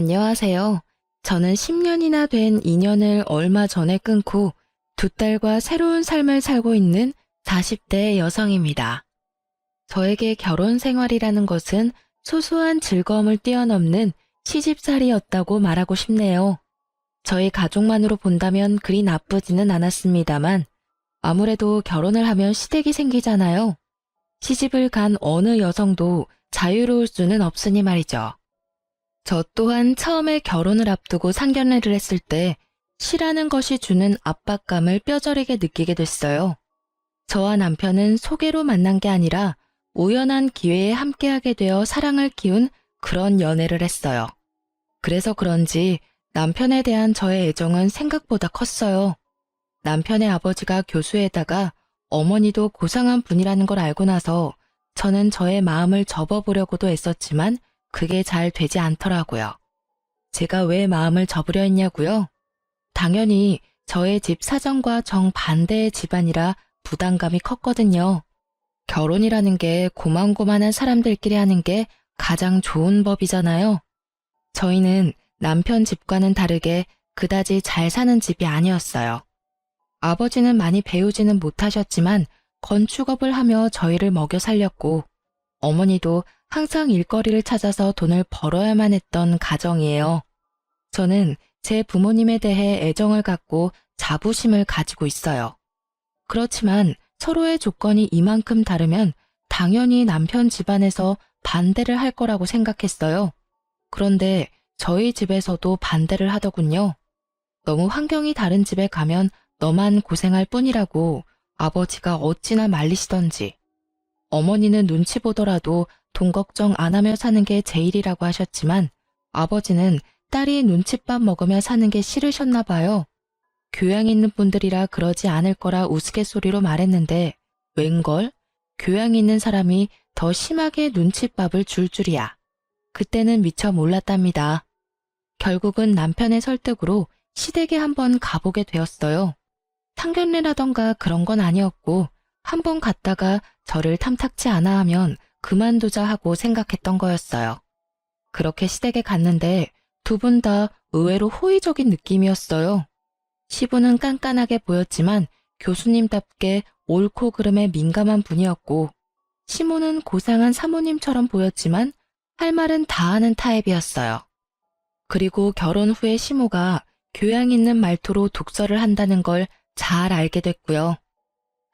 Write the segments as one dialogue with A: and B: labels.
A: 안녕하세요. 저는 10년이나 된 인연을 얼마 전에 끊고 두 딸과 새로운 삶을 살고 있는 40대 여성입니다. 저에게 결혼 생활이라는 것은 소소한 즐거움을 뛰어넘는 시집살이였다고 말하고 싶네요. 저희 가족만으로 본다면 그리 나쁘지는 않았습니다만 아무래도 결혼을 하면 시댁이 생기잖아요. 시집을 간 어느 여성도 자유로울 수는 없으니 말이죠. 저 또한 처음에 결혼을 앞두고 상견례를 했을 때 시라는 것이 주는 압박감을 뼈저리게 느끼게 됐어요. 저와 남편은 소개로 만난 게 아니라 우연한 기회에 함께하게 되어 사랑을 키운 그런 연애를 했어요. 그래서 그런지 남편에 대한 저의 애정은 생각보다 컸어요. 남편의 아버지가 교수에다가 어머니도 고상한 분이라는 걸 알고 나서 저는 저의 마음을 접어보려고도 애썼지만 그게 잘 되지 않더라고요. 제가 왜 마음을 접으려 했냐고요? 당연히 저의 집 사정과 정반대의 집안이라 부담감이 컸거든요. 결혼이라는 게 고만고만한 사람들끼리 하는 게 가장 좋은 법이잖아요. 저희는 남편 집과는 다르게 그다지 잘 사는 집이 아니었어요. 아버지는 많이 배우지는 못하셨지만 건축업을 하며 저희를 먹여 살렸고 어머니도 항상 일거리를 찾아서 돈을 벌어야만 했던 가정이에요. 저는 제 부모님에 대해 애정을 갖고 자부심을 가지고 있어요. 그렇지만 서로의 조건이 이만큼 다르면 당연히 남편 집안에서 반대를 할 거라고 생각했어요. 그런데 저희 집에서도 반대를 하더군요. 너무 환경이 다른 집에 가면 너만 고생할 뿐이라고 아버지가 어찌나 말리시던지. 어머니는 눈치 보더라도 돈 걱정 안 하며 사는 게 제일이라고 하셨지만 아버지는 딸이 눈칫밥 먹으며 사는 게 싫으셨나 봐요. 교양 있는 분들이라 그러지 않을 거라 우스갯소리로 말했는데 웬걸? 교양 있는 사람이 더 심하게 눈칫밥을 줄 줄이야. 그때는 미처 몰랐답니다. 결국은 남편의 설득으로 시댁에 한번 가보게 되었어요. 상견례라던가 그런 건 아니었고 한번 갔다가 저를 탐탁치 않아 하면 그만두자 하고 생각했던 거였어요. 그렇게 시댁에 갔는데 두 분 다 의외로 호의적인 느낌이었어요. 시부는 깐깐하게 보였지만 교수님답게 옳고 그름에 민감한 분이었고 시모는 고상한 사모님처럼 보였지만 할 말은 다 하는 타입이었어요. 그리고 결혼 후에 시모가 교양 있는 말투로 독서를 한다는 걸 잘 알게 됐고요.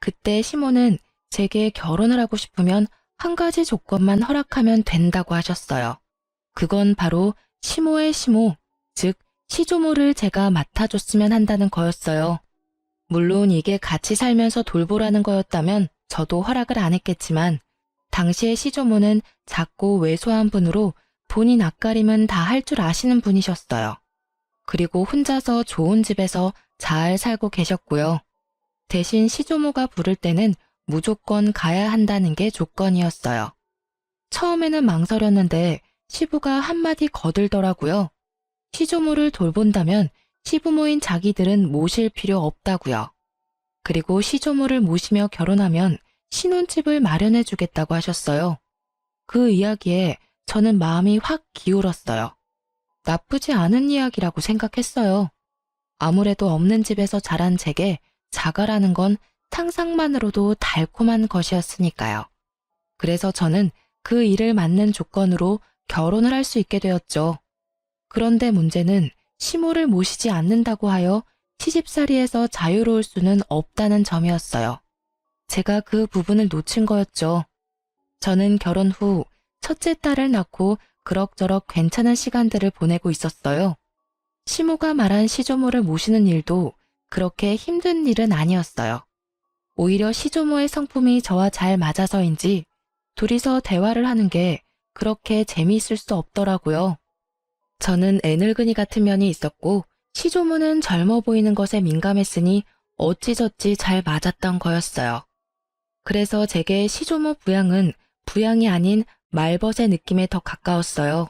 A: 그때 시모는 제게 결혼을 하고 싶으면 한 가지 조건만 허락하면 된다고 하셨어요. 그건 바로 시모의 시모, 즉 시조모를 제가 맡아줬으면 한다는 거였어요. 물론 이게 같이 살면서 돌보라는 거였다면 저도 허락을 안 했겠지만 당시의 시조모는 작고 왜소한 분으로 본인 앞가림은 다 할 줄 아시는 분이셨어요. 그리고 혼자서 좋은 집에서 잘 살고 계셨고요. 대신 시조모가 부를 때는 무조건 가야 한다는 게 조건이었어요. 처음에는 망설였는데 시부가 한마디 거들더라고요. 시조모를 돌본다면 시부모인 자기들은 모실 필요 없다고요. 그리고 시조모를 모시며 결혼하면 신혼집을 마련해 주겠다고 하셨어요. 그 이야기에 저는 마음이 확 기울었어요. 나쁘지 않은 이야기라고 생각했어요. 아무래도 없는 집에서 자란 제게 자가라는 건 상상만으로도 달콤한 것이었으니까요. 그래서 저는 그 일을 맞는 조건으로 결혼을 할 수 있게 되었죠. 그런데 문제는 시모를 모시지 않는다고 하여 시집살이에서 자유로울 수는 없다는 점이었어요. 제가 그 부분을 놓친 거였죠. 저는 결혼 후 첫째 딸을 낳고 그럭저럭 괜찮은 시간들을 보내고 있었어요. 시모가 말한 시조모를 모시는 일도 그렇게 힘든 일은 아니었어요. 오히려 시조모의 성품이 저와 잘 맞아서인지 둘이서 대화를 하는 게 그렇게 재미있을 수 없더라고요. 저는 애늙은이 같은 면이 있었고 시조모는 젊어 보이는 것에 민감했으니 어찌저찌 잘 맞았던 거였어요. 그래서 제게 시조모 부양은 부양이 아닌 말벗의 느낌에 더 가까웠어요.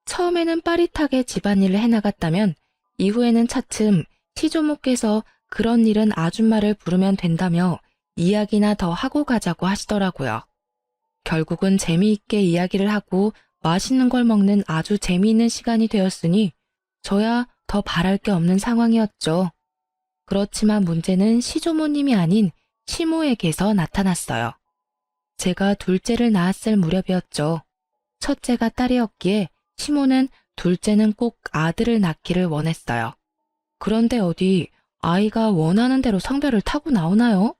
A: 처음에는 빠릿하게 집안일을 해나갔다면 이후에는 차츰 시조모께서 그런 일은 아줌마를 부르면 된다며 이야기나 더 하고 가자고 하시더라고요. 결국은 재미있게 이야기를 하고 맛있는 걸 먹는 아주 재미있는 시간이 되었으니 저야 더 바랄 게 없는 상황이었죠. 그렇지만 문제는 시조모님이 아닌 시모에게서 나타났어요. 제가 둘째를 낳았을 무렵이었죠. 첫째가 딸이었기에 시모는 둘째는 꼭 아들을 낳기를 원했어요. 그런데 어디 아이가 원하는 대로 성별을 타고 나오나요?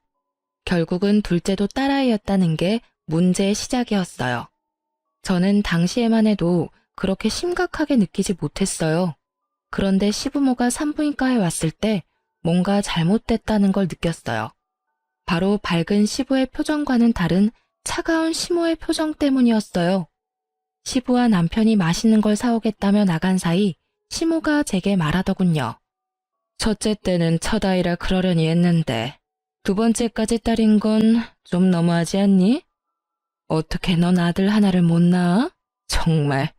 A: 결국은 둘째도 딸아이였다는 게 문제의 시작이었어요. 저는 당시에만 해도 그렇게 심각하게 느끼지 못했어요. 그런데 시부모가 산부인과에 왔을 때 뭔가 잘못됐다는 걸 느꼈어요. 바로 밝은 시부의 표정과는 다른 차가운 시모의 표정 때문이었어요. 시부와 남편이 맛있는 걸 사오겠다며 나간 사이 시모가 제게 말하더군요. 첫째 때는 첫아이라 그러려니 했는데 두 번째까지 딸인 건 좀 너무하지 않니? 어떻게 넌 아들 하나를 못 낳아? 정말.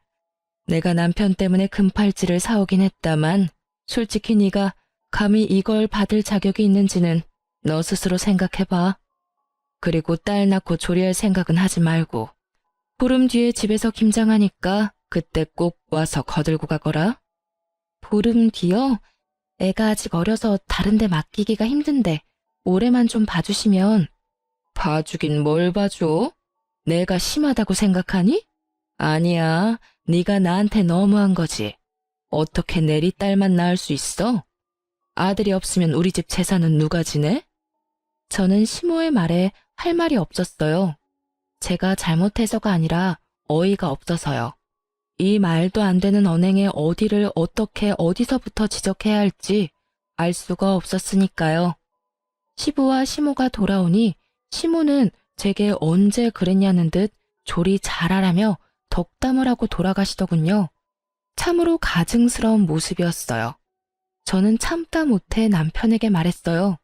A: 내가 남편 때문에 금팔찌를 사오긴 했다만 솔직히 네가 감히 이걸 받을 자격이 있는지는 너 스스로 생각해봐. 그리고 딸 낳고 조리할 생각은 하지 말고 보름 뒤에 집에서 김장하니까 그때 꼭 와서 거들고 가거라. 보름 뒤요? 애가 아직 어려서 다른 데 맡기기가 힘든데 올해만 좀 봐주시면. 봐주긴 뭘 봐줘? 내가 심하다고 생각하니? 아니야, 네가 나한테 너무한 거지. 어떻게 내리 딸만 낳을 수 있어? 아들이 없으면 우리 집 재산은 누가 지내? 저는 시모의 말에 할 말이 없었어요. 제가 잘못해서가 아니라 어이가 없어서요. 이 말도 안 되는 언행에 어디를 어떻게 어디서부터 지적해야 할지 알 수가 없었으니까요. 시부와 시모가 돌아오니 시모는 제게 언제 그랬냐는 듯 조리 잘하라며 덕담을 하고 돌아가시더군요. 참으로 가증스러운 모습이었어요. 저는 참다 못해 남편에게 말했어요.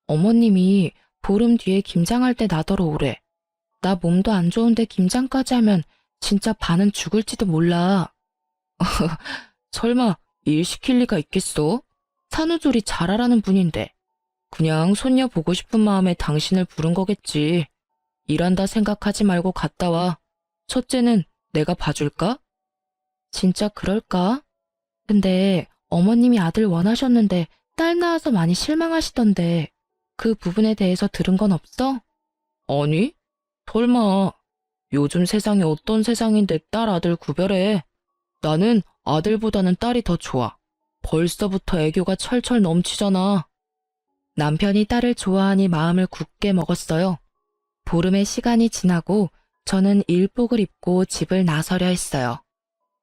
A: 어머님이 보름 뒤에 김장할 때 나더러 오래. 나 몸도 안 좋은데 김장까지 하면 진짜 반은 죽을지도 몰라. 설마 일 시킬 리가 있겠어? 산후조리 잘하라는 분인데. 그냥 손녀 보고 싶은 마음에 당신을 부른 거겠지. 일한다 생각하지 말고 갔다 와. 첫째는 내가 봐줄까? 진짜 그럴까? 근데 어머님이 아들 원하셨는데 딸 낳아서 많이 실망하시던데 그 부분에 대해서 들은 건 없어? 아니, 설마. 요즘 세상이 어떤 세상인데 딸 아들 구별해. 나는 아들보다는 딸이 더 좋아. 벌써부터 애교가 철철 넘치잖아. 남편이 딸을 좋아하니 마음을 굳게 먹었어요. 보름의 시간이 지나고 저는 일복을 입고 집을 나서려 했어요.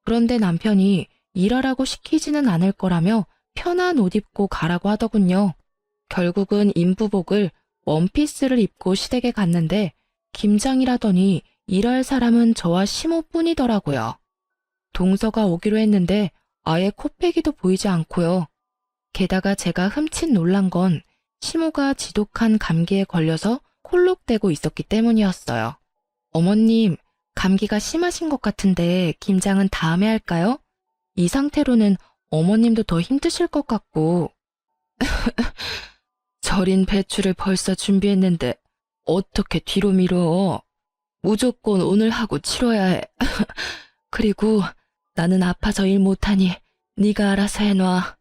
A: 그런데 남편이 일하라고 시키지는 않을 거라며 편한 옷 입고 가라고 하더군요. 결국은 인부복을 원피스를 입고 시댁에 갔는데 김장이라더니 일할 사람은 저와 시모뿐이더라고요. 동서가 오기로 했는데 아예 코빼기도 보이지 않고요. 게다가 제가 흠칫 놀란 건 시모가 지독한 감기에 걸려서 콜록대고 있었기 때문이었어요. 어머님, 감기가 심하신 것 같은데 김장은 다음에 할까요? 이 상태로는 어머님도 더 힘드실 것 같고. 절인 배추를 벌써 준비했는데 어떻게 뒤로 미뤄? 무조건 오늘 하고 치러야 해. 그리고 나는 아파서 일 못하니 네가 알아서 해놔.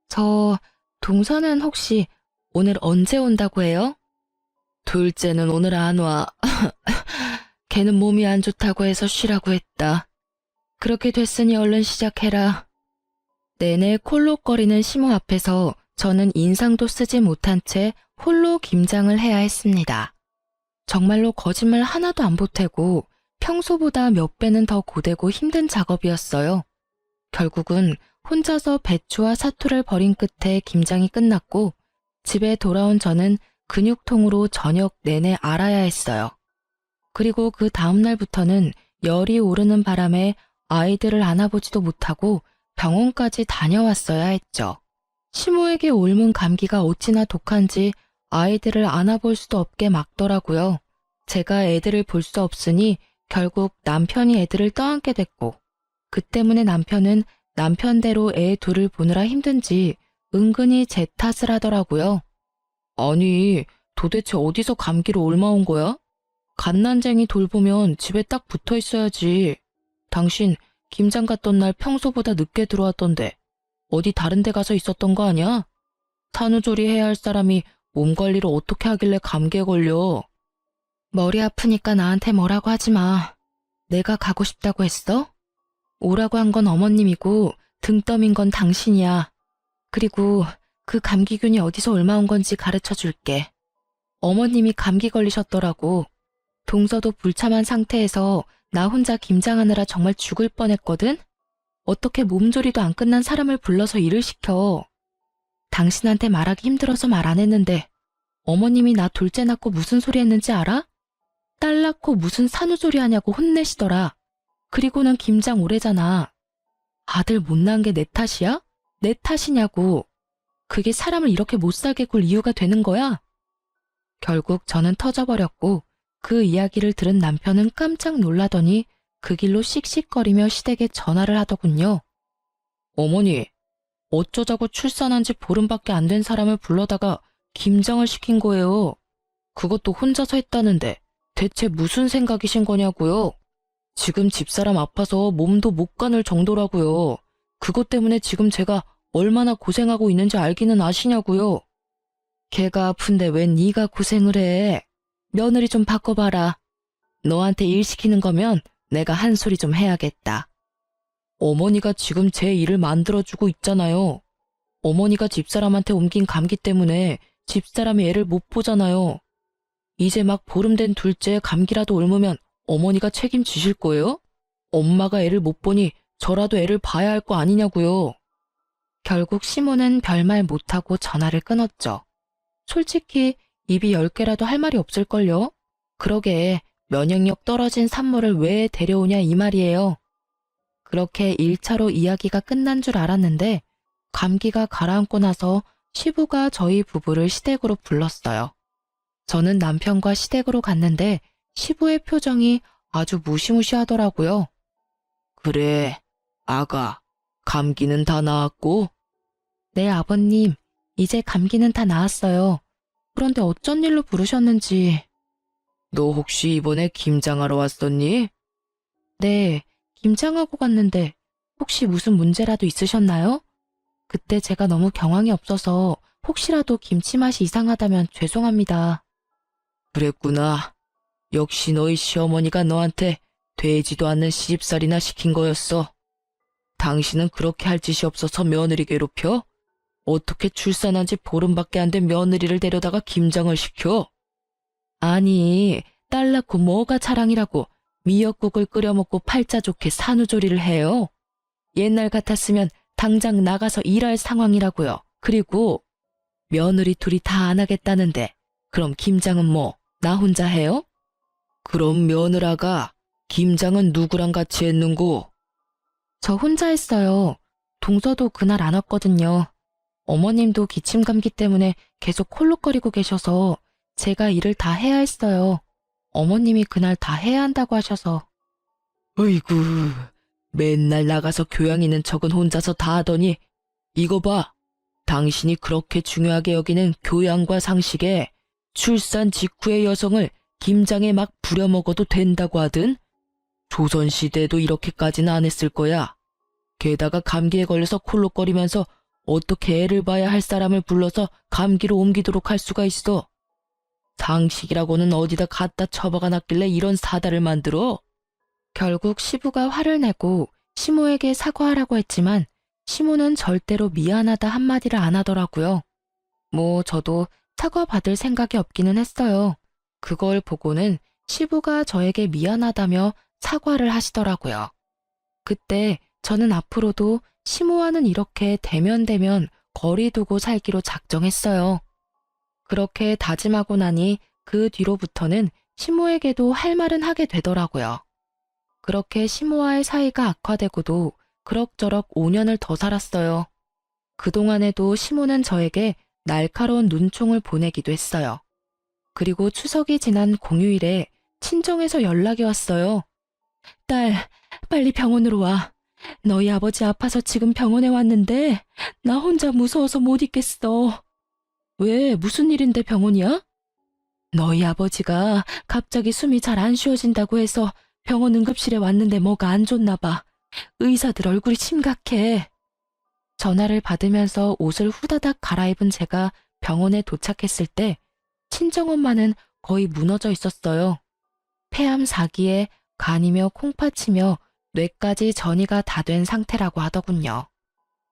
A: 저 동서는 혹시 오늘 언제 온다고 해요? 둘째는 오늘 안 와. 걔는 몸이 안 좋다고 해서 쉬라고 했다. 그렇게 됐으니 얼른 시작해라. 내내 콜록거리는 시모 앞에서 저는 인상도 쓰지 못한 채 홀로 김장을 해야 했습니다. 정말로 거짓말 하나도 안 보태고 평소보다 몇 배는 더 고되고 힘든 작업이었어요. 결국은 혼자서 배추와 사투를 벌인 끝에 김장이 끝났고 집에 돌아온 저는 근육통으로 저녁 내내 앓아야 했어요. 그리고 그 다음날부터는 열이 오르는 바람에 아이들을 안아보지도 못하고 병원까지 다녀왔어야 했죠. 시모에게 옮은 감기가 어찌나 독한지 아이들을 안아볼 수도 없게 막더라고요. 제가 애들을 볼 수 없으니 결국 남편이 애들을 떠안게 됐고 그 때문에 남편은 남편대로 애 둘을 보느라 힘든지 은근히 제 탓을 하더라고요. 아니, 도대체 어디서 감기로 옮아온 거야? 갓난쟁이 돌보면 집에 딱 붙어 있어야지. 당신 김장 갔던 날 평소보다 늦게 들어왔던데 어디 다른 데 가서 있었던 거 아니야? 산후조리 해야 할 사람이 몸 관리를 어떻게 하길래 감기에 걸려? 머리 아프니까 나한테 뭐라고 하지 마. 내가 가고 싶다고 했어? 오라고 한 건 어머님이고 등 떠민 건 당신이야. 그리고 그 감기균이 어디서 옮아온 건지 가르쳐 줄게. 어머님이 감기 걸리셨더라고. 동서도 불참한 상태에서 나 혼자 김장하느라 정말 죽을 뻔했거든? 어떻게 몸조리도 안 끝난 사람을 불러서 일을 시켜. 당신한테 말하기 힘들어서 말 안 했는데 어머님이 나 둘째 낳고 무슨 소리 했는지 알아? 딸 낳고 무슨 산후조리 하냐고 혼내시더라. 그리고는 김장 오래잖아. 아들 못 낳은 게 내 탓이야? 내 탓이냐고. 그게 사람을 이렇게 못 살게 굴 이유가 되는 거야? 결국 저는 터져버렸고 그 이야기를 들은 남편은 깜짝 놀라더니 그 길로 씩씩거리며 시댁에 전화를 하더군요. 어머니, 어쩌자고 출산한 지 보름밖에 안 된 사람을 불러다가 김장을 시킨 거예요. 그것도 혼자서 했다는데 대체 무슨 생각이신 거냐고요? 지금 집사람 아파서 몸도 못 가눌 정도라고요. 그것 때문에 지금 제가 얼마나 고생하고 있는지 알기는 아시냐고요. 걔가 아픈데 웬 네가 고생을 해. 며느리 좀 바꿔봐라. 너한테 일 시키는 거면 내가 한 소리 좀 해야겠다. 어머니가 지금 제 일을 만들어주고 있잖아요. 어머니가 집사람한테 옮긴 감기 때문에 집사람이 애를 못 보잖아요. 이제 막 보름 된 둘째에 감기라도 옮으면 어머니가 책임지실 거예요? 엄마가 애를 못 보니 저라도 애를 봐야 할 거 아니냐고요. 결국 시모는 별말 못하고 전화를 끊었죠. 솔직히 입이 10개라도 할 말이 없을걸요? 그러게 면역력 떨어진 산모를 왜 데려오냐 이 말이에요. 그렇게 1차로 이야기가 끝난 줄 알았는데 감기가 가라앉고 나서 시부가 저희 부부를 시댁으로 불렀어요. 저는 남편과 시댁으로 갔는데 시부의 표정이 아주 무시무시하더라고요. 그래, 아가, 감기는 다 나았고? 네, 아버님, 이제 감기는 다 나았어요. 그런데 어쩐 일로 부르셨는지. 너 혹시 이번에 김장하러 왔었니? 네, 김장하고 갔는데 혹시 무슨 문제라도 있으셨나요? 그때 제가 너무 경황이 없어서 혹시라도 김치 맛이 이상하다면 죄송합니다. 그랬구나. 역시 너희 시어머니가 너한테 되지도 않는 시집살이나 시킨 거였어. 당신은 그렇게 할 짓이 없어서 며느리 괴롭혀? 어떻게 출산한 지 보름밖에 안 된 며느리를 데려다가 김장을 시켜? 아니, 딸 낳고 뭐가 자랑이라고 미역국을 끓여 먹고 팔자 좋게 산후조리를 해요. 옛날 같았으면 당장 나가서 일할 상황이라고요. 그리고 며느리 둘이 다 안 하겠다는데 그럼 김장은 뭐 나 혼자 해요? 그럼 며느라가 김장은 누구랑 같이 했는고? 저 혼자 했어요. 동서도 그날 안 왔거든요. 어머님도 기침 감기 때문에 계속 콜록거리고 계셔서 제가 일을 다 해야 했어요. 어머님이 그날 다 해야 한다고 하셔서. 어이구, 맨날 나가서 교양 있는 척은 혼자서 다 하더니 이거 봐. 당신이 그렇게 중요하게 여기는 교양과 상식에 출산 직후의 여성을 김장에 막 부려먹어도 된다고 하든 조선시대에도 이렇게까지는 안 했을 거야. 게다가 감기에 걸려서 콜록거리면서 어떻게 애를 봐야 할 사람을 불러서 감기로 옮기도록 할 수가 있어. 상식이라고는 어디다 갖다 처박아 놨길래 이런 사달을 만들어? 결국 시부가 화를 내고 시모에게 사과하라고 했지만 시모는 절대로 미안하다 한마디를 안 하더라고요. 뭐 저도 사과받을 생각이 없기는 했어요. 그걸 보고는 시부가 저에게 미안하다며 사과를 하시더라고요. 그때 저는 앞으로도 시모와는 이렇게 대면대면 거리 두고 살기로 작정했어요. 그렇게 다짐하고 나니 그 뒤로부터는 시모에게도 할 말은 하게 되더라고요. 그렇게 시모와의 사이가 악화되고도 그럭저럭 5년을 더 살았어요. 그동안에도 시모는 저에게 날카로운 눈총을 보내기도 했어요. 그리고 추석이 지난 공휴일에 친정에서 연락이 왔어요. 딸, 빨리 병원으로 와. 너희 아버지 아파서 지금 병원에 왔는데 나 혼자 무서워서 못 있겠어. 왜, 무슨 일인데 병원이야? 너희 아버지가 갑자기 숨이 잘 안 쉬어진다고 해서 병원 응급실에 왔는데 뭐가 안 좋나 봐. 의사들 얼굴이 심각해. 전화를 받으면서 옷을 후다닥 갈아입은 제가 병원에 도착했을 때 친정엄마는 거의 무너져 있었어요. 폐암 4기에 간이며 콩팥이며 뇌까지 전이가 다 된 상태라고 하더군요.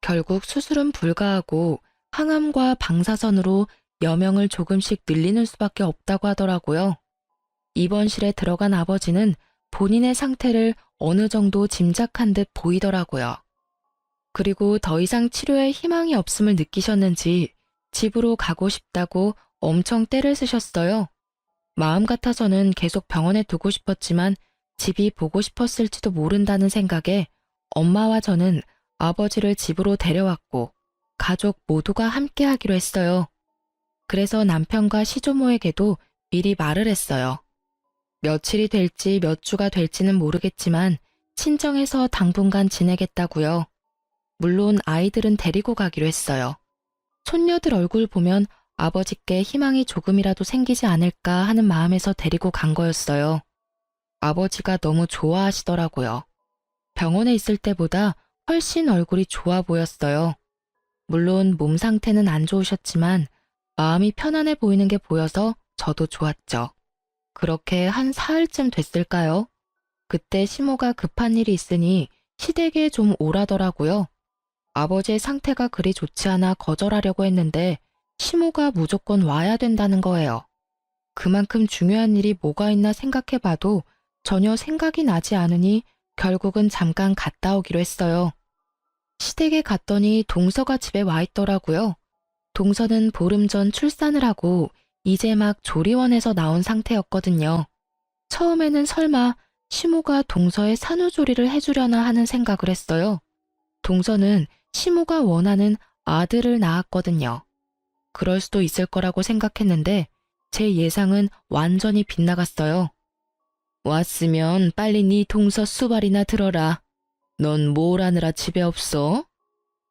A: 결국 수술은 불가하고 항암과 방사선으로 여명을 조금씩 늘리는 수밖에 없다고 하더라고요. 입원실에 들어간 아버지는 본인의 상태를 어느 정도 짐작한 듯 보이더라고요. 그리고 더 이상 치료에 희망이 없음을 느끼셨는지 집으로 가고 싶다고 엄청 떼를 쓰셨어요. 마음 같아서는 계속 병원에 두고 싶었지만 집이 보고 싶었을지도 모른다는 생각에 엄마와 저는 아버지를 집으로 데려왔고 가족 모두가 함께 하기로 했어요. 그래서 남편과 시조모에게도 미리 말을 했어요. 며칠이 될지 몇 주가 될지는 모르겠지만 친정에서 당분간 지내겠다고요. 물론 아이들은 데리고 가기로 했어요. 손녀들 얼굴 보면 아버지께 희망이 조금이라도 생기지 않을까 하는 마음에서 데리고 간 거였어요. 아버지가 너무 좋아하시더라고요. 병원에 있을 때보다 훨씬 얼굴이 좋아 보였어요. 물론 몸 상태는 안 좋으셨지만 마음이 편안해 보이는 게 보여서 저도 좋았죠. 그렇게 한 사흘쯤 됐을까요? 그때 시모가 급한 일이 있으니 시댁에 좀 오라더라고요. 아버지의 상태가 그리 좋지 않아 거절하려고 했는데 시모가 무조건 와야 된다는 거예요. 그만큼 중요한 일이 뭐가 있나 생각해봐도 전혀 생각이 나지 않으니 결국은 잠깐 갔다 오기로 했어요. 시댁에 갔더니 동서가 집에 와 있더라고요. 동서는 보름 전 출산을 하고 이제 막 조리원에서 나온 상태였거든요. 처음에는 설마 시모가 동서의 산후조리를 해주려나 하는 생각을 했어요. 동서는 시모가 원하는 아들을 낳았거든요. 그럴 수도 있을 거라고 생각했는데 제 예상은 완전히 빗나갔어요. 왔으면 빨리 네 동서 수발이나 들어라. 넌 뭘 하느라 집에 없어?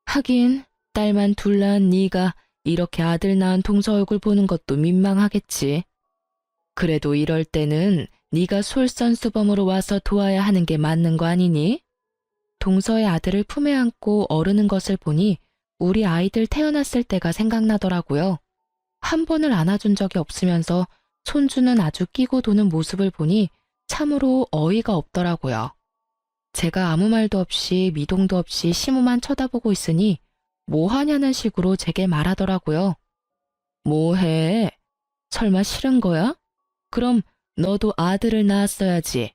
A: 하긴 딸만 둘 낳은 네가 이렇게 아들 낳은 동서 얼굴 보는 것도 민망하겠지. 그래도 이럴 때는 네가 솔선수범으로 와서 도와야 하는 게 맞는 거 아니니? 동서의 아들을 품에 안고 어르는 것을 보니 우리 아이들 태어났을 때가 생각나더라고요. 한 번을 안아준 적이 없으면서 손주는 아주 끼고 도는 모습을 보니 참으로 어이가 없더라고요. 제가 아무 말도 없이 미동도 없이 시모만 쳐다보고 있으니 뭐 하냐는 식으로 제게 말하더라고요. 뭐해? 설마 싫은 거야? 그럼 너도 아들을 낳았어야지.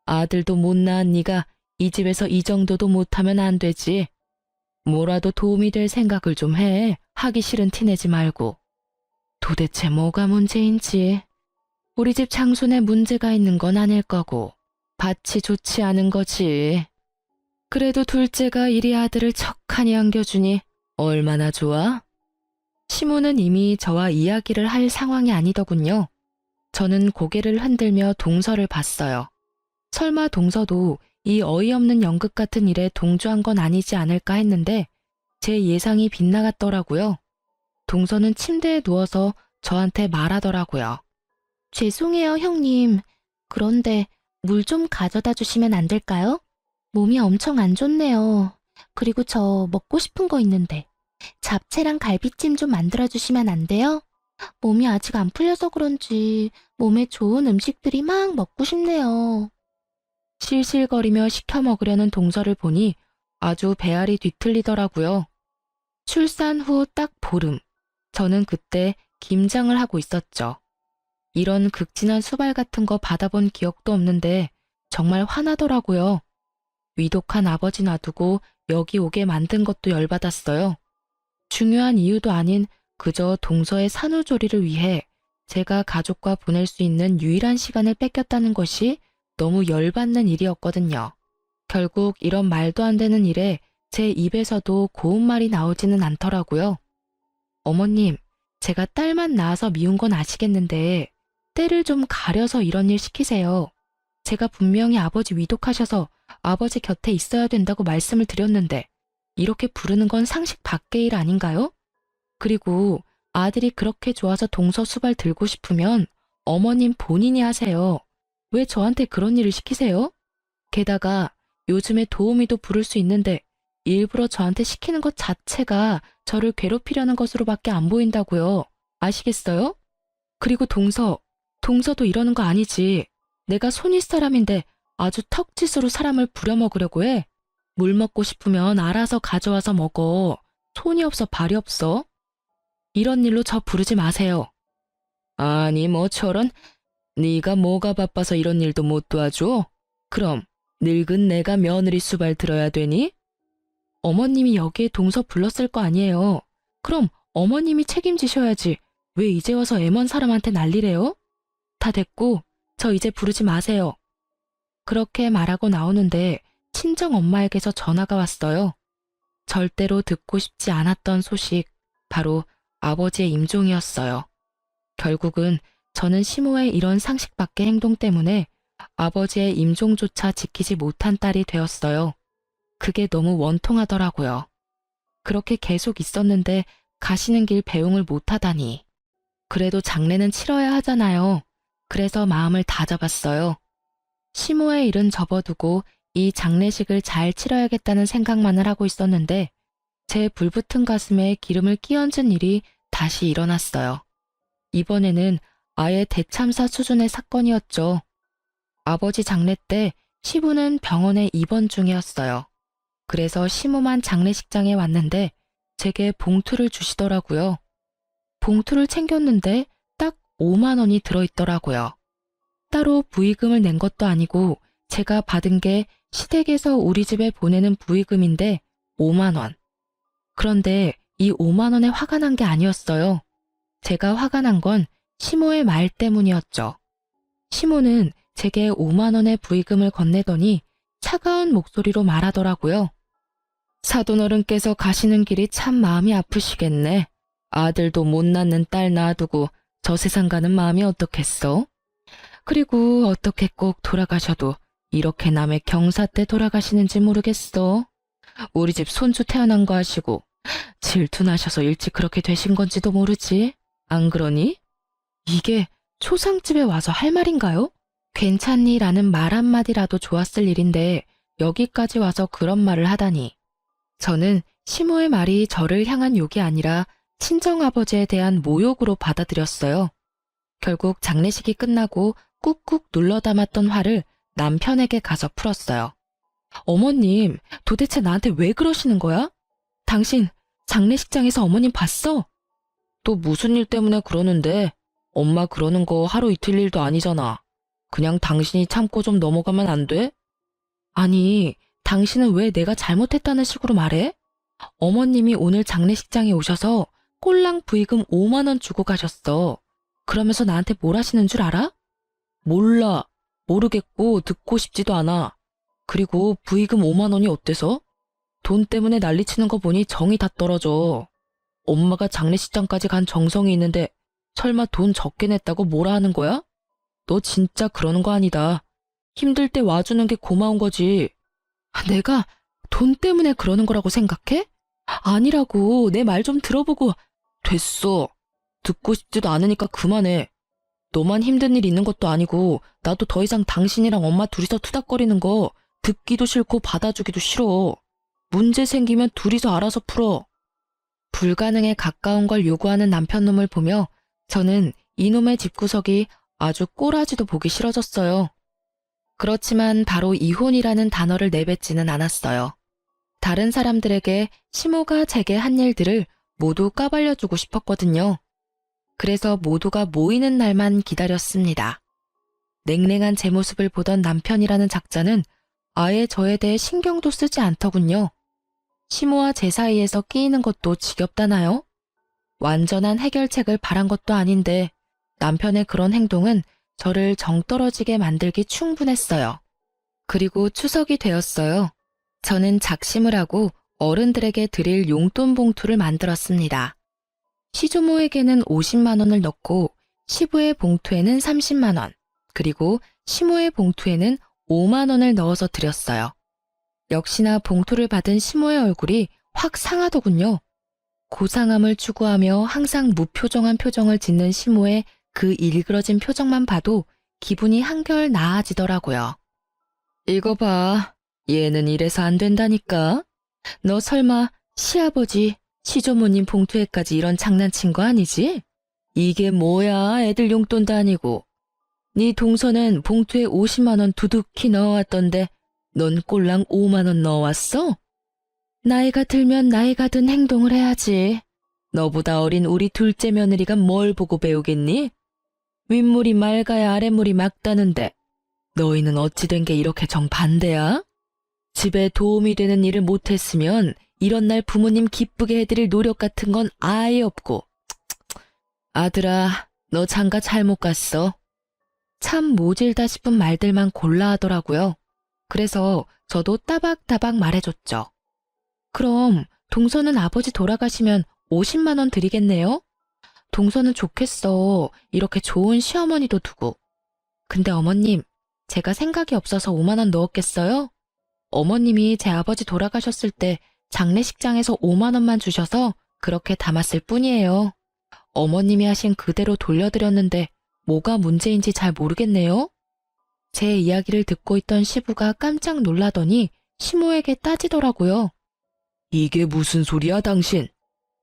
A: 아들도 못 낳은 네가 이 집에서 이 정도도 못하면 안 되지. 뭐라도 도움이 될 생각을 좀 해. 하기 싫은 티 내지 말고. 도대체 뭐가 문제인지. 우리 집 장손에 문제가 있는 건 아닐 거고 밭이 좋지 않은 거지. 그래도 둘째가 이리 아들을 척하니 안겨주니 얼마나 좋아? 시모는 이미 저와 이야기를 할 상황이 아니더군요. 저는 고개를 흔들며 동서를 봤어요. 설마 동서도 이 어이없는 연극 같은 일에 동조한 건 아니지 않을까 했는데 제 예상이 빗나갔더라고요. 동서는 침대에 누워서 저한테 말하더라고요. 죄송해요, 형님. 그런데 물 좀 가져다 주시면 안 될까요? 몸이 엄청 안 좋네요. 그리고 저 먹고 싶은 거 있는데 잡채랑 갈비찜 좀 만들어 주시면 안 돼요? 몸이 아직 안 풀려서 그런지 몸에 좋은 음식들이 막 먹고 싶네요. 실실거리며 시켜 먹으려는 동서를 보니 아주 배알이 뒤틀리더라고요. 출산 후 딱 보름. 저는 그때 김장을 하고 있었죠. 이런 극진한 수발 같은 거 받아본 기억도 없는데 정말 화나더라고요. 위독한 아버지 놔두고 여기 오게 만든 것도 열받았어요. 중요한 이유도 아닌 그저 동서의 산후조리를 위해 제가 가족과 보낼 수 있는 유일한 시간을 뺏겼다는 것이 너무 열받는 일이었거든요. 결국 이런 말도 안 되는 일에 제 입에서도 고운 말이 나오지는 않더라고요. 어머님, 제가 딸만 낳아서 미운 건 아시겠는데 때를 좀 가려서 이런 일 시키세요. 제가 분명히 아버지 위독하셔서 아버지 곁에 있어야 된다고 말씀을 드렸는데 이렇게 부르는 건 상식 밖의 일 아닌가요? 그리고 아들이 그렇게 좋아서 동서 수발 들고 싶으면 어머님 본인이 하세요. 왜 저한테 그런 일을 시키세요? 게다가 요즘에 도우미도 부를 수 있는데 일부러 저한테 시키는 것 자체가 저를 괴롭히려는 것으로밖에 안 보인다고요. 아시겠어요? 그리고 동서도 이러는 거 아니지. 내가 손윗 사람인데 아주 턱짓으로 사람을 부려먹으려고 해. 물 먹고 싶으면 알아서 가져와서 먹어. 손이 없어 발이 없어. 이런 일로 저 부르지 마세요. 아니 뭐처럼 네가 뭐가 바빠서 이런 일도 못 도와줘? 그럼 늙은 내가 며느리 수발 들어야 되니? 어머님이 여기에 동서 불렀을 거 아니에요. 그럼 어머님이 책임지셔야지. 왜 이제 와서 애먼 사람한테 난리래요? 다 됐고 저 이제 부르지 마세요. 그렇게 말하고 나오는데 친정 엄마에게서 전화가 왔어요. 절대로 듣고 싶지 않았던 소식, 바로 아버지의 임종이었어요. 결국은 저는 시모의 이런 상식 밖의 행동 때문에 아버지의 임종조차 지키지 못한 딸이 되었어요. 그게 너무 원통하더라고요. 그렇게 계속 있었는데 가시는 길 배웅을 못하다니. 그래도 장례는 치러야 하잖아요. 그래서 마음을 다잡았어요. 시모의 일은 접어두고 이 장례식을 잘 치러야겠다는 생각만을 하고 있었는데 제 불붙은 가슴에 기름을 끼얹은 일이 다시 일어났어요. 이번에는 아예 대참사 수준의 사건이었죠. 아버지 장례 때 시부는 병원에 입원 중이었어요. 그래서 시모만 장례식장에 왔는데 제게 봉투를 주시더라고요. 봉투를 챙겼는데 딱 5만 원이 들어있더라고요. 따로 부의금을 낸 것도 아니고 제가 받은 게 시댁에서 우리 집에 보내는 부의금인데 5만 원. 그런데 이 5만 원에 화가 난 게 아니었어요. 제가 화가 난 건 시모의 말 때문이었죠. 시모는 제게 5만 원의 부의금을 건네더니 차가운 목소리로 말하더라고요. 사돈어른께서 가시는 길이 참 마음이 아프시겠네. 아들도 못 낳는 딸 놔두고 저 세상 가는 마음이 어떻겠어? 그리고 어떻게 꼭 돌아가셔도 이렇게 남의 경사 때 돌아가시는지 모르겠어. 우리 집 손주 태어난 거 아시고 질투나셔서 일찍 그렇게 되신 건지도 모르지. 안 그러니? 이게 초상집에 와서 할 말인가요? 괜찮니? 라는 말 한마디라도 좋았을 일인데 여기까지 와서 그런 말을 하다니. 저는 시모의 말이 저를 향한 욕이 아니라 친정아버지에 대한 모욕으로 받아들였어요. 결국 장례식이 끝나고 꾹꾹 눌러 담았던 화를 남편에게 가서 풀었어요. 어머님, 도대체 나한테 왜 그러시는 거야? 당신 장례식장에서 어머님 봤어? 또 무슨 일 때문에 그러는데? 엄마 그러는 거 하루 이틀 일도 아니잖아. 그냥 당신이 참고 좀 넘어가면 안 돼? 아니, 당신은 왜 내가 잘못했다는 식으로 말해? 어머님이 오늘 장례식장에 오셔서 꼴랑 부의금 5만 원 주고 가셨어. 그러면서 나한테 뭘 하시는 줄 알아? 몰라. 모르겠고 듣고 싶지도 않아. 그리고 부의금 5만 원이 어때서? 돈 때문에 난리치는 거 보니 정이 다 떨어져. 엄마가 장례식장까지 간 정성이 있는데 설마 돈 적게 냈다고 뭐라 하는 거야? 너 진짜 그러는 거 아니다. 힘들 때 와주는 게 고마운 거지. 내가 돈 때문에 그러는 거라고 생각해? 아니라고. 내 말 좀 들어보고. 됐어. 듣고 싶지도 않으니까 그만해. 너만 힘든 일 있는 것도 아니고 나도 더 이상 당신이랑 엄마 둘이서 투닥거리는 거 듣기도 싫고 받아주기도 싫어. 문제 생기면 둘이서 알아서 풀어. 불가능에 가까운 걸 요구하는 남편놈을 보며 저는 이놈의 집구석이 아주 꼬라지도 보기 싫어졌어요. 그렇지만 바로 이혼이라는 단어를 내뱉지는 않았어요. 다른 사람들에게 시모가 제게 한 일들을 모두 까발려주고 싶었거든요. 그래서 모두가 모이는 날만 기다렸습니다. 냉랭한 제 모습을 보던 남편이라는 작자는 아예 저에 대해 신경도 쓰지 않더군요. 시모와 제 사이에서 끼이는 것도 지겹다나요? 완전한 해결책을 바란 것도 아닌데 남편의 그런 행동은 저를 정떨어지게 만들기 충분했어요. 그리고 추석이 되었어요. 저는 작심을 하고 어른들에게 드릴 용돈 봉투를 만들었습니다. 시조모에게는 50만 원을 넣고 시부의 봉투에는 30만 원, 그리고 시모의 봉투에는 5만 원을 넣어서 드렸어요. 역시나 봉투를 받은 시모의 얼굴이 확 상하더군요. 고상함을 추구하며 항상 무표정한 표정을 짓는 시모의 그 일그러진 표정만 봐도 기분이 한결 나아지더라고요. 이거 봐. 얘는 이래서 안 된다니까. 너 설마 시아버지, 시조모님 봉투에까지 이런 장난친 거 아니지? 이게 뭐야, 애들 용돈도 아니고. 네 동서는 봉투에 50만 원 두둑히 넣어왔던데 넌 꼴랑 5만 원 넣어왔어? 나이가 들면 나이가 든 행동을 해야지. 너보다 어린 우리 둘째 며느리가 뭘 보고 배우겠니? 윗물이 맑아야 아랫물이 맑다는데 너희는 어찌 된 게 이렇게 정반대야? 집에 도움이 되는 일을 못했으면 이런 날 부모님 기쁘게 해드릴 노력 같은 건 아예 없고. 아들아, 너 장가 잘못 갔어. 참 모질다 싶은 말들만 골라 하더라고요. 그래서 저도 따박따박 말해줬죠. 그럼 동서는 아버지 돌아가시면 50만 원 드리겠네요? 동서는 좋겠어. 이렇게 좋은 시어머니도 두고. 근데 어머님, 제가 생각이 없어서 5만 원 넣었겠어요? 어머님이 제 아버지 돌아가셨을 때 장례식장에서 5만 원만 주셔서 그렇게 담았을 뿐이에요. 어머님이 하신 그대로 돌려드렸는데 뭐가 문제인지 잘 모르겠네요. 제 이야기를 듣고 있던 시부가 깜짝 놀라더니 시모에게 따지더라고요. 이게 무슨 소리야, 당신?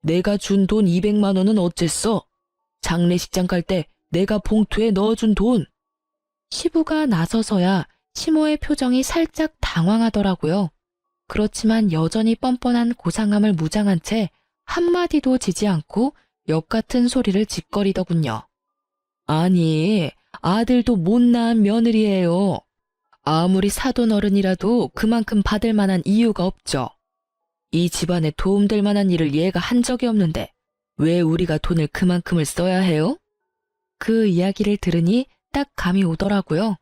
A: 내가 준 돈 200만 원은 어쨌어? 장례식장 갈 때 내가 봉투에 넣어준 돈. 시부가 나서서야 시모의 표정이 살짝 당황하더라고요. 그렇지만 여전히 뻔뻔한 고상함을 무장한 채 한마디도 지지 않고 역 같은 소리를 짓거리더군요. 아니, 아들도 못 낳은 며느리예요. 아무리 사돈 어른이라도 그만큼 받을 만한 이유가 없죠. 이 집안에 도움될 만한 일을 얘가 한 적이 없는데 왜 우리가 돈을 그만큼을 써야 해요? 그 이야기를 들으니 딱 감이 오더라고요.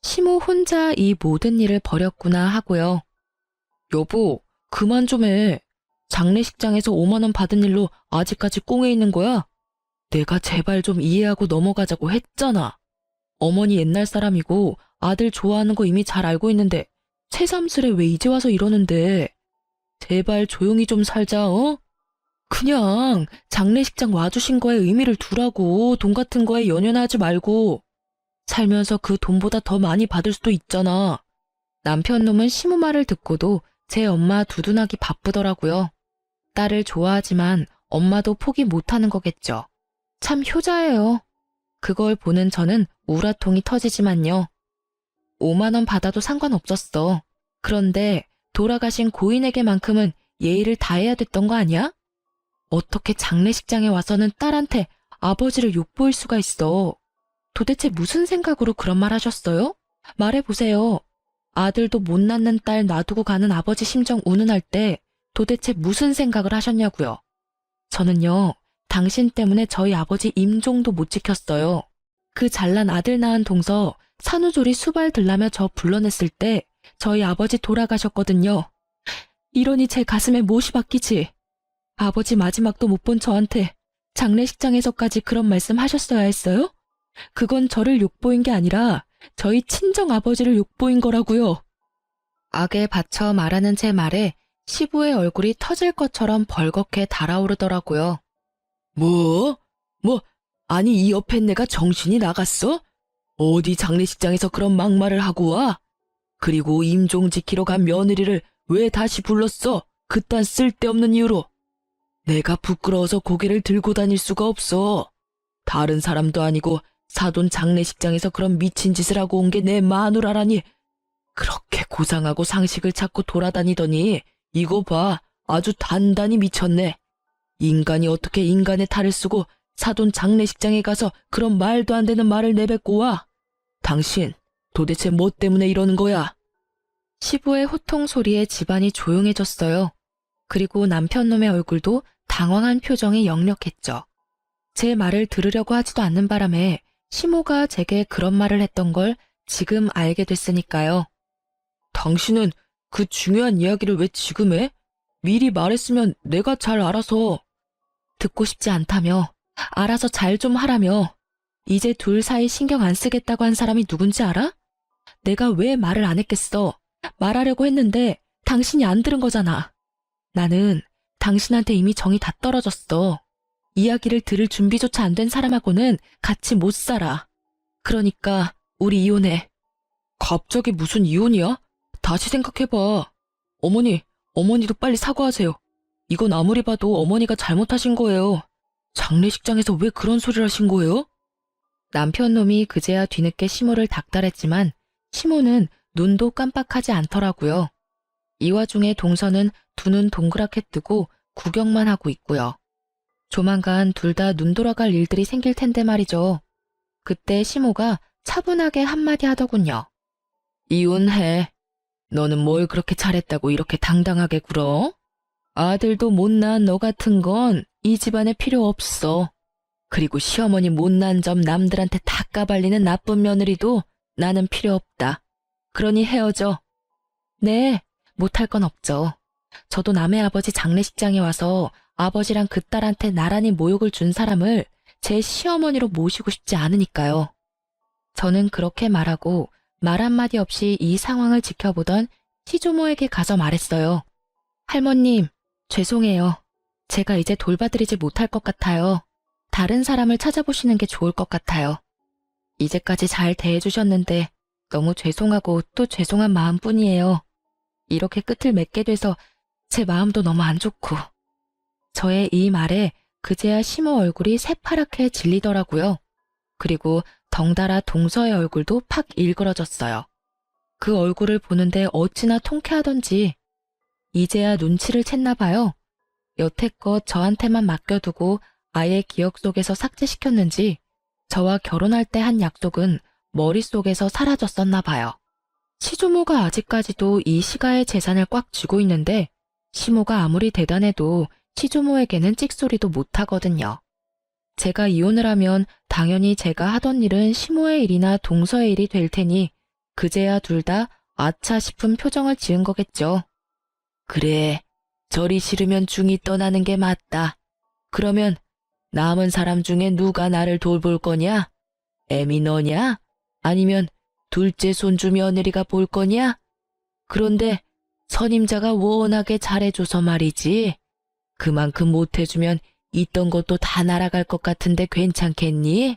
A: 시모 혼자 이 모든 일을 벌였구나 하고요. 여보, 그만 좀 해. 장례식장에서 5만 원 받은 일로 아직까지 꽁에 있는 거야? 내가 제발 좀 이해하고 넘어가자고 했잖아. 어머니 옛날 사람이고 아들 좋아하는 거 이미 잘 알고 있는데 새삼스레 왜 이제 와서 이러는데. 제발 조용히 좀 살자, 어? 그냥 장례식장 와주신 거에 의미를 두라고. 돈 같은 거에 연연하지 말고. 살면서 그 돈보다 더 많이 받을 수도 있잖아. 남편 놈은 시모 말을 듣고도 제 엄마 두둔하기 바쁘더라고요. 딸을 좋아하지만 엄마도 포기 못하는 거겠죠. 참 효자예요. 그걸 보는 저는 우라통이 터지지만요. 5만 원 받아도 상관없었어. 그런데 돌아가신 고인에게만큼은 예의를 다해야 됐던 거 아니야? 어떻게 장례식장에 와서는 딸한테 아버지를 욕보일 수가 있어. 도대체 무슨 생각으로 그런 말 하셨어요? 말해보세요. 아들도 못 낳는 딸 놔두고 가는 아버지 심정 운운할 때 도대체 무슨 생각을 하셨냐고요. 저는요, 당신 때문에 저희 아버지 임종도 못 지켰어요. 그 잘난 아들 낳은 동서 산후조리 수발 들라며 저 불러냈을 때 저희 아버지 돌아가셨거든요. 이러니 제 가슴에 못이 박히지. 아버지 마지막도 못 본 저한테 장례식장에서까지 그런 말씀 하셨어야 했어요? 그건 저를 욕보인 게 아니라 저희 친정 아버지를 욕보인 거라고요. 악에 받쳐 말하는 제 말에 시부의 얼굴이 터질 것처럼 벌겋게 달아오르더라고요. 뭐? 아니 이 옆에 내가 정신이 나갔어? 어디 장례식장에서 그런 막말을 하고 와? 그리고 임종 지키러 간 며느리를 왜 다시 불렀어? 그딴 쓸데없는 이유로. 내가 부끄러워서 고개를 들고 다닐 수가 없어. 다른 사람도 아니고 사돈 장례식장에서 그런 미친 짓을 하고 온 게 내 마누라라니. 그렇게 고상하고 상식을 찾고 돌아다니더니 이거 봐, 아주 단단히 미쳤네. 인간이 어떻게 인간의 탈을 쓰고 사돈 장례식장에 가서 그런 말도 안 되는 말을 내뱉고 와. 당신 도대체 뭐 때문에 이러는 거야? 시부의 호통 소리에 집안이 조용해졌어요. 그리고 남편놈의 얼굴도 당황한 표정이 역력했죠. 제 말을 들으려고 하지도 않는 바람에 시모가 제게 그런 말을 했던 걸 지금 알게 됐으니까요. 당신은 그 중요한 이야기를 왜 지금 해? 미리 말했으면 내가 잘 알아서. 듣고 싶지 않다며, 알아서 잘 좀 하라며. 이제 둘 사이 신경 안 쓰겠다고 한 사람이 누군지 알아? 내가 왜 말을 안 했겠어. 말하려고 했는데 당신이 안 들은 거잖아. 나는 당신한테 이미 정이 다 떨어졌어. 이야기를 들을 준비조차 안 된 사람하고는 같이 못 살아. 그러니까 우리 이혼해. 갑자기 무슨 이혼이야? 다시 생각해봐. 어머니도 빨리 사과하세요. 이건 아무리 봐도 어머니가 잘못하신 거예요. 장례식장에서 왜 그런 소리를 하신 거예요? 남편 놈이 그제야 뒤늦게 시모를 닥달했지만 시모는 눈도 깜빡하지 않더라고요. 이 와중에 동서는 두 눈 동그랗게 뜨고 구경만 하고 있고요. 조만간 둘 다 눈 돌아갈 일들이 생길 텐데 말이죠. 그때 시모가 차분하게 한마디 하더군요. 이혼해. 너는 뭘 그렇게 잘했다고 이렇게 당당하게 굴어? 아들도 못난 너 같은 건 이 집안에 필요 없어. 그리고 시어머니 못난 점 남들한테 다 까발리는 나쁜 며느리도 나는 필요 없다. 그러니 헤어져. 네, 못할 건 없죠. 저도 남의 아버지 장례식장에 와서 아버지랑 그 딸한테 나란히 모욕을 준 사람을 제 시어머니로 모시고 싶지 않으니까요. 저는 그렇게 말하고 말 한마디 없이 이 상황을 지켜보던 시조모에게 가서 말했어요. 할머님, 죄송해요. 제가 이제 돌봐드리지 못할 것 같아요. 다른 사람을 찾아보시는 게 좋을 것 같아요. 이제까지 잘 대해주셨는데 너무 죄송하고 또 죄송한 마음뿐이에요. 이렇게 끝을 맺게 돼서 제 마음도 너무 안 좋고. 저의 이 말에 그제야 시모 얼굴이 새파랗게 질리더라고요. 그리고 덩달아 동서의 얼굴도 팍 일그러졌어요. 그 얼굴을 보는데 어찌나 통쾌하던지 이제야 눈치를 챘나 봐요. 여태껏 저한테만 맡겨두고 아예 기억 속에서 삭제시켰는지 저와 결혼할 때 한 약속은 머릿속에서 사라졌었나 봐요. 시조모가 아직까지도 이 시가의 재산을 꽉 쥐고 있는데 시모가 아무리 대단해도 시조모에게는 찍소리도 못하거든요. 제가 이혼을 하면 당연히 제가 하던 일은 시모의 일이나 동서의 일이 될 테니 그제야 둘 다 아차 싶은 표정을 지은 거겠죠. 그래, 절이 싫으면 중이 떠나는 게 맞다. 그러면 남은 사람 중에 누가 나를 돌볼 거냐? 애미 너냐? 아니면 둘째 손주 며느리가 볼 거냐? 그런데 선임자가 워낙에 잘해줘서 말이지. 그만큼 못해주면 있던 것도 다 날아갈 것 같은데 괜찮겠니?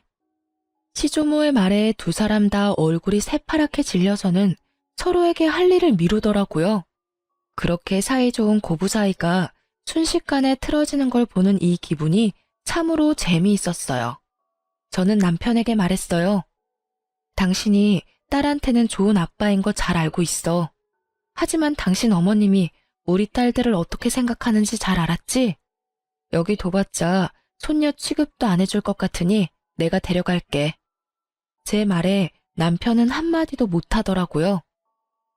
A: 시조모의 말에 두 사람 다 얼굴이 새파랗게 질려서는 서로에게 할 일을 미루더라고요. 그렇게 사이좋은 고부 사이가 순식간에 틀어지는 걸 보는 이 기분이 참으로 재미있었어요. 저는 남편에게 말했어요. 당신이 딸한테는 좋은 아빠인 거 잘 알고 있어. 하지만 당신 어머님이 우리 딸들을 어떻게 생각하는지 잘 알았지? 여기 둬봤자 손녀 취급도 안 해줄 것 같으니 내가 데려갈게. 제 말에 남편은 한마디도 못하더라고요.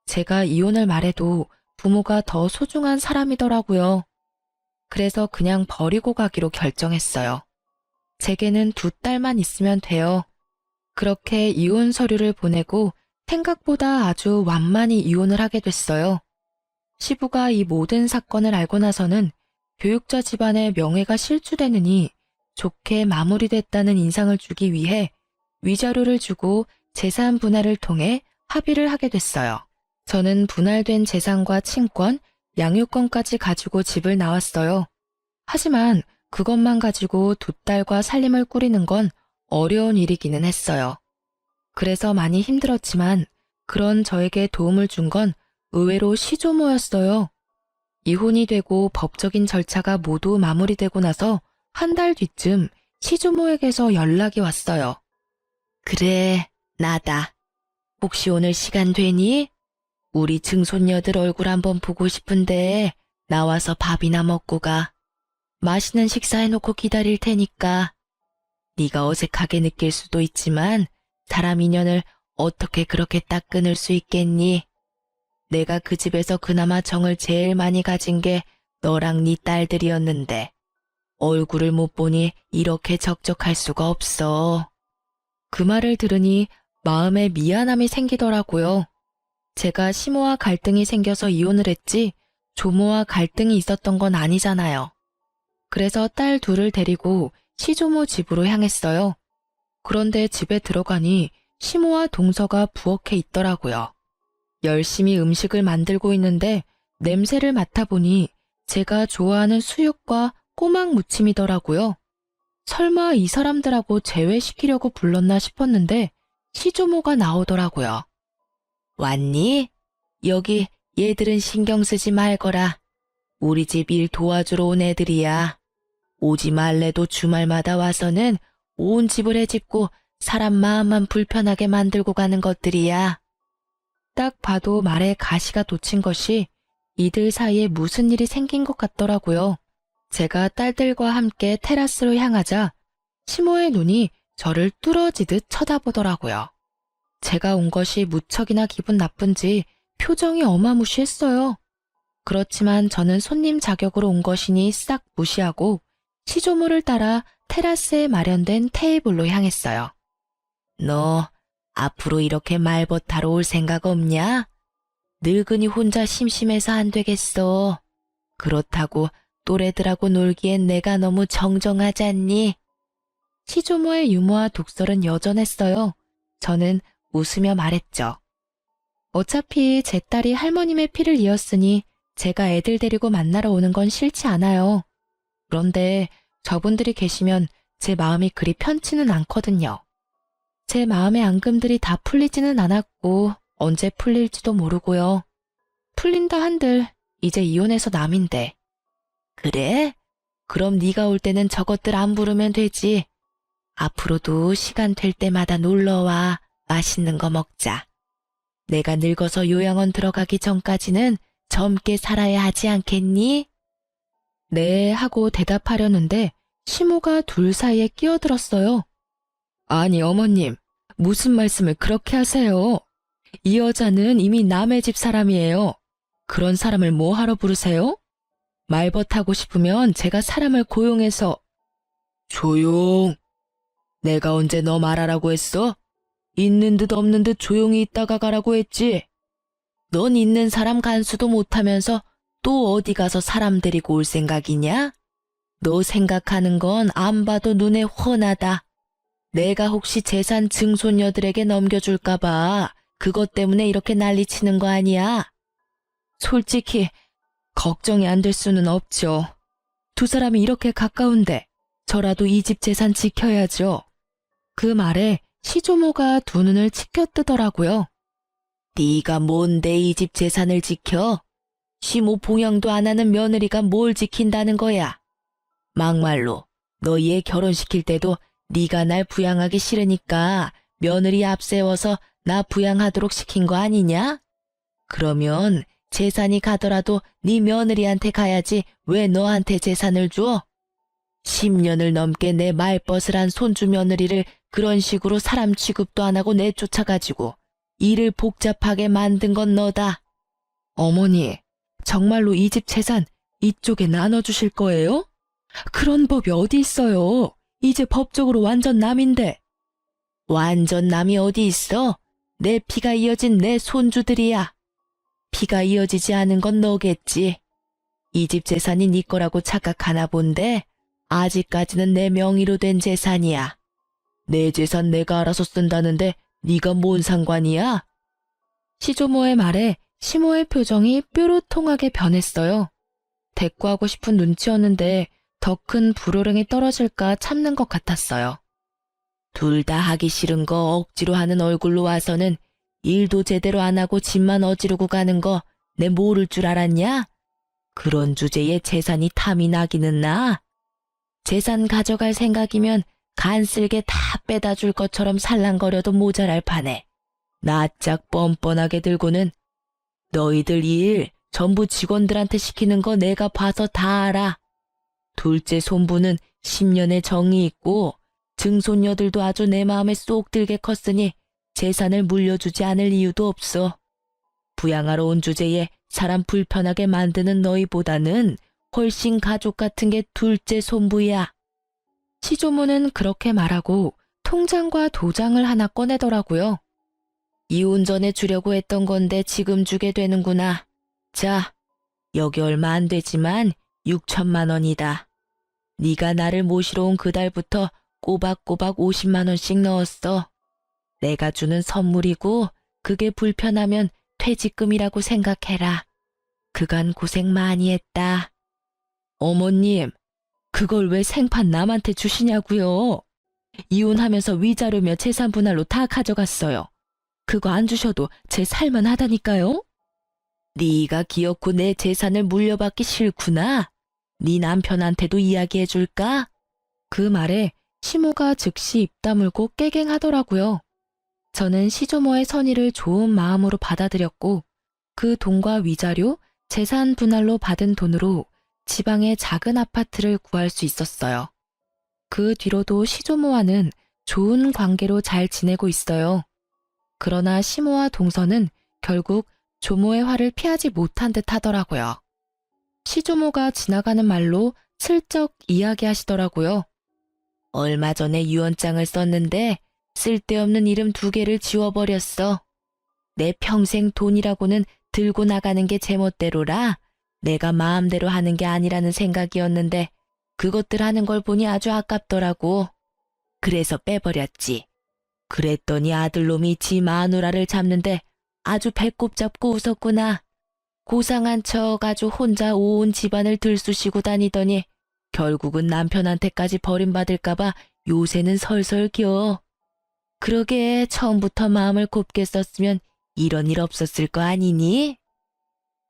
A: 제가 이혼을 말해도 부모가 더 소중한 사람이더라고요. 그래서 그냥 버리고 가기로 결정했어요. 제게는 두 딸만 있으면 돼요. 그렇게 이혼 서류를 보내고 생각보다 아주 완만히 이혼을 하게 됐어요. 시부가 이 모든 사건을 알고 나서는 교육자 집안의 명예가 실추되느니 좋게 마무리됐다는 인상을 주기 위해 위자료를 주고 재산 분할을 통해 합의를 하게 됐어요. 저는 분할된 재산과 친권, 양육권까지 가지고 집을 나왔어요. 하지만 그것만 가지고 두 딸과 살림을 꾸리는 건 어려운 일이기는 했어요. 그래서 많이 힘들었지만 그런 저에게 도움을 준 건 의외로 시조모였어요. 이혼이 되고 법적인 절차가 모두 마무리되고 나서 한 달 뒤쯤 시조모에게서 연락이 왔어요. 그래, 나다. 혹시 오늘 시간 되니? 우리 증손녀들 얼굴 한번 보고 싶은데 나와서 밥이나 먹고 가. 맛있는 식사해놓고 기다릴 테니까. 네가 어색하게 느낄 수도 있지만 사람 인연을 어떻게 그렇게 딱 끊을 수 있겠니? 내가 그 집에서 그나마 정을 제일 많이 가진 게 너랑 네 딸들이었는데 얼굴을 못 보니 이렇게 적적할 수가 없어. 그 말을 들으니 마음에 미안함이 생기더라고요. 제가 시모와 갈등이 생겨서 이혼을 했지 조모와 갈등이 있었던 건 아니잖아요. 그래서 딸 둘을 데리고 시조모 집으로 향했어요. 그런데 집에 들어가니 시모와 동서가 부엌에 있더라고요. 열심히 음식을 만들고 있는데 냄새를 맡아보니 제가 좋아하는 수육과 꼬막 무침이더라고요. 설마 이 사람들하고 재회시키려고 불렀나 싶었는데 시조모가 나오더라고요. 왔니? 여기 얘들은 신경 쓰지 말거라. 우리 집 일 도와주러 온 애들이야. 오지 말래도 주말마다 와서는 온 집을 헤집고 사람 마음만 불편하게 만들고 가는 것들이야. 딱 봐도 말에 가시가 돋친 것이 이들 사이에 무슨 일이 생긴 것 같더라고요. 제가 딸들과 함께 테라스로 향하자 시모의 눈이 저를 뚫어지듯 쳐다보더라고요. 제가 온 것이 무척이나 기분 나쁜지 표정이 어마무시했어요. 그렇지만 저는 손님 자격으로 온 것이니 싹 무시하고 시조모를 따라 테라스에 마련된 테이블로 향했어요. 너 앞으로 이렇게 말벗하러 올 생각 없냐? 늙은이 혼자 심심해서 안 되겠어. 그렇다고 또래들하고 놀기엔 내가 너무 정정하지 않니? 시조모의 유머와 독설은 여전했어요. 저는 웃으며 말했죠. 어차피 제 딸이 할머님의 피를 이었으니 제가 애들 데리고 만나러 오는 건 싫지 않아요. 그런데 저분들이 계시면 제 마음이 그리 편치는 않거든요. 제 마음의 앙금들이 다 풀리지는 않았고 언제 풀릴지도 모르고요. 풀린다 한들 이제 이혼해서 남인데. 그래? 그럼 네가 올 때는 저것들 안 부르면 되지. 앞으로도 시간 될 때마다 놀러와. 맛있는 거 먹자. 내가 늙어서 요양원 들어가기 전까지는 젊게 살아야 하지 않겠니? 네 하고 대답하려는데 시모가 둘 사이에 끼어들었어요. 아니 어머님, 무슨 말씀을 그렇게 하세요? 이 여자는 이미 남의 집 사람이에요. 그런 사람을 뭐 하러 부르세요? 말벗하고 싶으면 제가 사람을 고용해서. 조용. 내가 언제 너 말하라고 했어? 있는 듯 없는 듯 조용히 있다가 가라고 했지. 넌 있는 사람 간수도 못하면서 또 어디 가서 사람 데리고 올 생각이냐? 너 생각하는 건 안 봐도 눈에 훤하다. 내가 혹시 재산 증손녀들에게 넘겨줄까봐 그것 때문에 이렇게 난리치는 거 아니야? 솔직히 걱정이 안 될 수는 없죠. 두 사람이 이렇게 가까운데 저라도 이 집 재산 지켜야죠. 그 말에 시조모가 두 눈을 치켜뜨더라고요. 네가 뭔데 이 집 재산을 지켜? 시모 봉양도 안 하는 며느리가 뭘 지킨다는 거야? 막말로 너 얘 결혼시킬 때도 네가 날 부양하기 싫으니까 며느리 앞세워서 나 부양하도록 시킨 거 아니냐? 그러면 재산이 가더라도 네 며느리한테 가야지 왜 너한테 재산을 줘? 10년을 넘게 내 말벗을 한 손주 며느리를 그런 식으로 사람 취급도 안 하고 내쫓아가지고 일을 복잡하게 만든 건 너다. 어머니, 정말로 이 집 재산 이쪽에 나눠주실 거예요? 그런 법이 어디 있어요? 이제 법적으로 완전 남인데. 완전 남이 어디 있어? 내 피가 이어진 내 손주들이야. 피가 이어지지 않은 건 너겠지. 이 집 재산이 네 거라고 착각하나 본데 아직까지는 내 명의로 된 재산이야. 내 재산 내가 알아서 쓴다는데 네가 뭔 상관이야? 시조모의 말에 시모의 표정이 뾰루통하게 변했어요. 대꾸하고 싶은 눈치였는데 더 큰 불호령이 떨어질까 참는 것 같았어요. 둘 다 하기 싫은 거 억지로 하는 얼굴로 와서는 일도 제대로 안 하고 집만 어지르고 가는 거 내 모를 줄 알았냐? 그런 주제에 재산이 탐이 나기는 나. 재산 가져갈 생각이면 간쓸게 다 빼다 줄 것처럼 살랑거려도 모자랄 판에 낯짝 뻔뻔하게 들고는 너희들 일 전부 직원들한테 시키는 거 내가 봐서 다 알아. 둘째 손부는 10년의 정이 있고 증손녀들도 아주 내 마음에 쏙 들게 컸으니 재산을 물려주지 않을 이유도 없어. 부양하러 온 주제에 사람 불편하게 만드는 너희보다는 훨씬 가족 같은 게 둘째 손부야. 시조모는 그렇게 말하고 통장과 도장을 하나 꺼내더라고요. 이혼 전에 주려고 했던 건데 지금 주게 되는구나. 자, 여기 얼마 안 되지만 6천만 원이다. 네가 나를 모시러 온 그달부터 꼬박꼬박 50만 원씩 넣었어. 내가 주는 선물이고 그게 불편하면 퇴직금이라고 생각해라. 그간 고생 많이 했다. 어머님, 그걸 왜 생판 남한테 주시냐고요? 이혼하면서 위자료며 재산 분할로 다 가져갔어요. 그거 안 주셔도 제 살만하다니까요. 네가 기어코 내 재산을 물려받기 싫구나. 네 남편한테도 이야기해 줄까? 그 말에 시모가 즉시 입 다물고 깨갱하더라고요. 저는 시조모의 선의를 좋은 마음으로 받아들였고 그 돈과 위자료, 재산 분할로 받은 돈으로 지방의 작은 아파트를 구할 수 있었어요. 그 뒤로도 시조모와는 좋은 관계로 잘 지내고 있어요. 그러나 시모와 동서는 결국 조모의 화를 피하지 못한 듯 하더라고요. 시조모가 지나가는 말로 슬쩍 이야기하시더라고요. 얼마 전에 유언장을 썼는데 쓸데없는 이름 2개를 지워버렸어. 내 평생 돈이라고는 들고 나가는 게 제멋대로라. 내가 마음대로 하는 게 아니라는 생각이었는데 그것들 하는 걸 보니 아주 아깝더라고. 그래서 빼버렸지. 그랬더니 아들놈이 지 마누라를 잡는데 아주 배꼽 잡고 웃었구나. 고상한 척 아주 혼자 온 집안을 들쑤시고 다니더니 결국은 남편한테까지 버림받을까봐 요새는 설설 겨. 그러게 처음부터 마음을 곱게 썼으면 이런 일 없었을 거 아니니?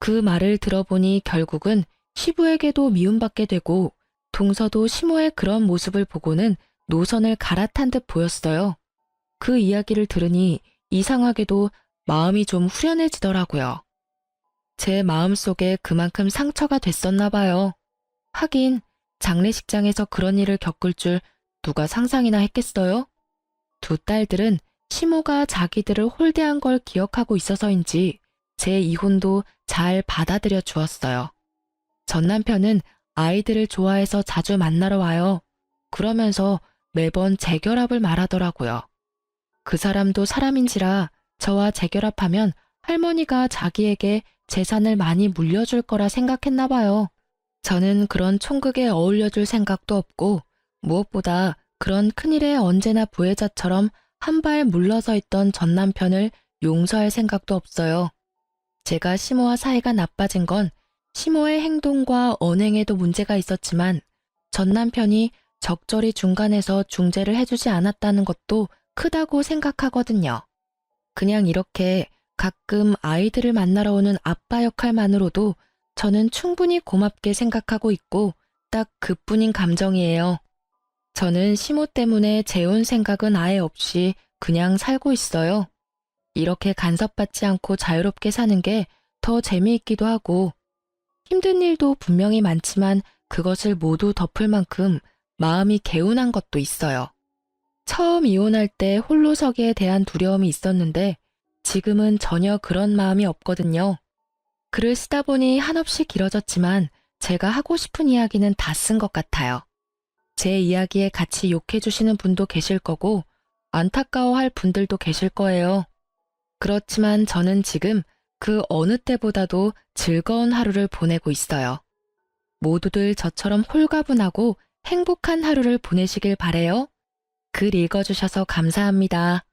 A: 그 말을 들어보니 결국은 시부에게도 미움받게 되고 동서도 시모의 그런 모습을 보고는 노선을 갈아탄 듯 보였어요. 그 이야기를 들으니 이상하게도 마음이 좀 후련해지더라고요. 제 마음속에 그만큼 상처가 됐었나 봐요. 하긴 장례식장에서 그런 일을 겪을 줄 누가 상상이나 했겠어요? 2 딸들은 시모가 자기들을 홀대한 걸 기억하고 있어서인지 제 이혼도 잘 받아들여 주었어요. 전 남편은 아이들을 좋아해서 자주 만나러 와요. 그러면서 매번 재결합을 말하더라고요. 그 사람도 사람인지라 저와 재결합하면 할머니가 자기에게 재산을 많이 물려줄 거라 생각했나 봐요. 저는 그런 총극에 어울려줄 생각도 없고 무엇보다 그런 큰일에 언제나 부혜자처럼 한 발 물러서 있던 전 남편을 용서할 생각도 없어요. 제가 시모와 사이가 나빠진 건 시모의 행동과 언행에도 문제가 있었지만 전 남편이 적절히 중간에서 중재를 해주지 않았다는 것도 크다고 생각하거든요. 그냥 이렇게 가끔 아이들을 만나러 오는 아빠 역할만으로도 저는 충분히 고맙게 생각하고 있고 딱 그뿐인 감정이에요. 저는 시모 때문에 재혼 생각은 아예 없이 그냥 살고 있어요. 이렇게 간섭받지 않고 자유롭게 사는 게 더 재미있기도 하고 힘든 일도 분명히 많지만 그것을 모두 덮을 만큼 마음이 개운한 것도 있어요. 처음 이혼할 때 홀로서기에 대한 두려움이 있었는데 지금은 전혀 그런 마음이 없거든요. 글을 쓰다 보니 한없이 길어졌지만 제가 하고 싶은 이야기는 다 쓴 것 같아요. 제 이야기에 같이 욕해주시는 분도 계실 거고 안타까워할 분들도 계실 거예요. 그렇지만 저는 지금 그 어느 때보다도 즐거운 하루를 보내고 있어요. 모두들 저처럼 홀가분하고 행복한 하루를 보내시길 바래요. 글 읽어주셔서 감사합니다.